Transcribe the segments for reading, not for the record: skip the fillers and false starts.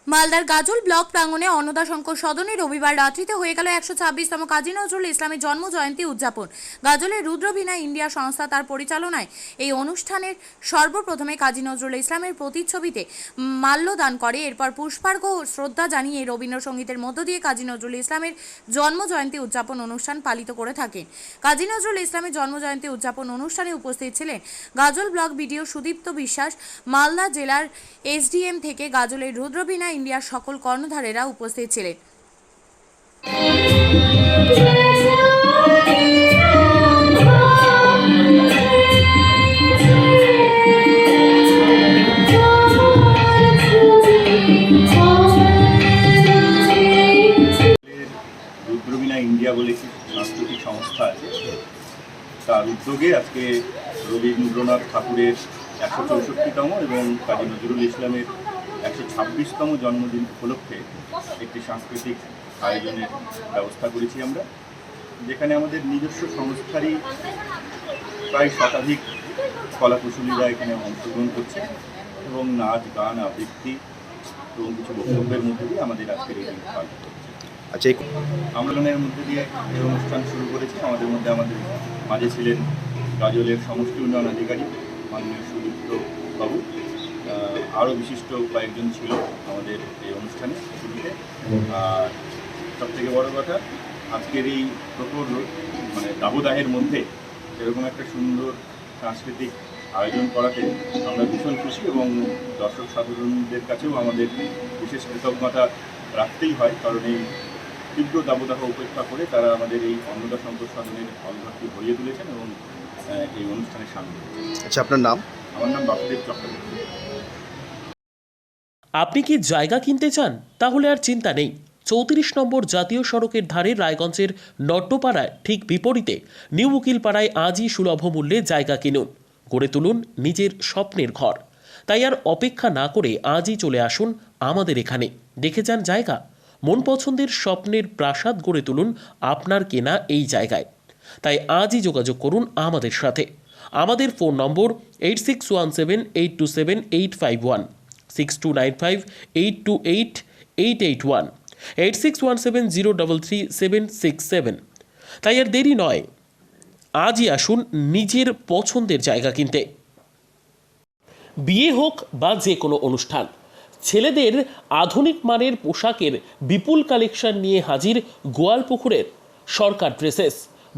মালদার গাজল ব্লক প্রাঙ্গণে অন্নদাশঙ্কর সদনে রবিবার রাত্রিতে হয়ে গেল 126তম কাজী নজরুল ইসলামের জন্ম জয়ন্তী উদযাপন। গাজলের রুদ্রবীণা ইন্ডিয়া সংস্থা তার পরিচালনায় এই অনুষ্ঠানের সর্বপ্রথমে কাজী নজরুল ইসলামের প্রতিচ্ছবিতে মাল্যদান করে। এরপর পুষ্পার্ঘ্য ও শ্রদ্ধা জানিয়ে রবীন্দ্রসঙ্গীতের মধ্য দিয়ে কাজী নজরুল ইসলামের জন্ম জয়ন্তী উদযাপন অনুষ্ঠান পালিত করে থাকেন। কাজী নজরুল ইসলামের জন্ম জয়ন্তী উদযাপন অনুষ্ঠানে উপস্থিত ছিলেন গাজল ব্লক বিডিও সুদীপ্ত বিশ্বাস, মালদা জেলার এসডিএম থেকে গাজলের রুদ্রবীণা ইন্ডিয়ার সকল কর্ণধারেরা উপস্থিত ছিলেন। রুদ্রবীণা ইন্ডিয়া বলে একটি সাংস্কৃতিক সংস্থা আছে, তার উদ্যোগে আজকে রবীন্দ্রনাথ ঠাকুরের 164তম এবং কাজী নজরুল ইসলামের 126তম জন্মদিন উপলক্ষে একটি সাংস্কৃতিক আয়োজনের ব্যবস্থা করেছি আমরা, যেখানে আমাদের নিজস্ব সংস্থারই প্রায় শতাধিক কলাকুশলীরা এখানে অংশগ্রহণ করছে এবং নাচ, গান, আবৃত্তি এবং কিছু বক্তব্যের মধ্যে দিয়ে আমাদের আজকের এই দিন পালন করছে। আচ্ছা, এই আন্দোলনের মধ্যে দিয়ে এই অনুষ্ঠান শুরু করেছি। আমাদের মাঝে ছিলেন গাজলের সমষ্টি উন্নয়ন আধিকারিক মাননীয় সুদীপ্ত বাবু, আরও বিশিষ্ট কয়েকজন ছিল আমাদের এই অনুষ্ঠানে শুরুতে। আর সবথেকে বড় কথা, আজকের এই প্রখর দাবদাহের মধ্যে এরকম একটা সুন্দর সাংস্কৃতিক আয়োজন করাতে আমরা ভীষণ খুশি এবং দর্শক সাধারণদের কাছেও আমাদের বিশেষ কৃতজ্ঞতা রাখতেই হয়, কারণ এই তীব্র দাবদাহ উপেক্ষা করে তারা আমাদের এই অন্নদাশঙ্কর সদনের হলঘরটি ভরিয়ে তুলেছেন এবং এই অনুষ্ঠানে সামিল হয়েছেন। আচ্ছা, আপনার নাম? আমার নাম বাসুদেব চক্রবর্তী। আপনি কি জায়গা কিনতে চান? তাহলে আর চিন্তা নেই। 34 নম্বর জাতীয় সড়কের ধারে রায়গঞ্জের নট্টপাড়ায় ঠিক বিপরীতে নিউ উকিলপাড়ায় আজই সুলভ মূল্যে জায়গা কিনুন, গড়ে তুলুন নিজের স্বপ্নের ঘর। তাই আর অপেক্ষা না করে আজই চলে আসুন আমাদের এখানে, দেখে যান জায়গা। মন পছন্দের স্বপ্নের প্রাসাদ গড়ে তুলুন আপনার কেনা এই জায়গায়। তাই আজই যোগাযোগ করুন আমাদের সাথে। আমাদের ফোন নম্বর 8617827851, 6295828881, 8617033767। তাই আর দেরি নয়, আজই আসুন নিজের পছন্দের জায়গা কিনতে। বিয়ে হোক বা যে কোনো অনুষ্ঠান, ছেলেদের আধুনিক মানের পোশাকের বিপুল কালেকশন নিয়ে হাজির গোয়ালপুকুরের সরকার ড্রেসেস।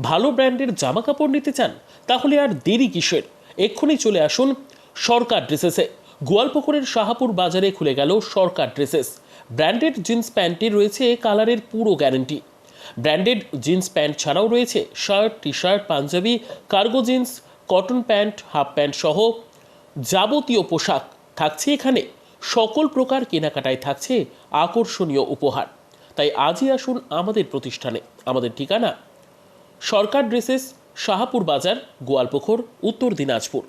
ভালো ব্র্যান্ডের জামা কাপড় নিতে চান? তাহলে আর দেরি কিসের? এক্ষুনি চলে আসুন সরকার ড্রেসেসে। গোয়ালপুকুরের শাহাপুর বাজারে খুলে গেল সরকার ড্রেসেস। ব্র্যান্ডেড জিন্স প্যান্টে রয়েছে কালারের পুরো গ্যারান্টি। ব্র্যান্ডেড জিন্স প্যান্ট ছাড়াও রয়েছে shirt, T shirt, panjabi, cargo jeans, cotton pant, half pant সহ যাবতীয় পোশাক থাকছে এখানে। সকল প্রকার কেনাকাটায় থাকছে আকর্ষণীয় উপহার। তাই আজই আসুন আমাদের প্রতিষ্ঠানে। আমাদের ঠিকানা সরকার ড্রেসেস, শাহাপুর বাজার, গোয়ালপুকুর, উত্তর দিনাজপুর।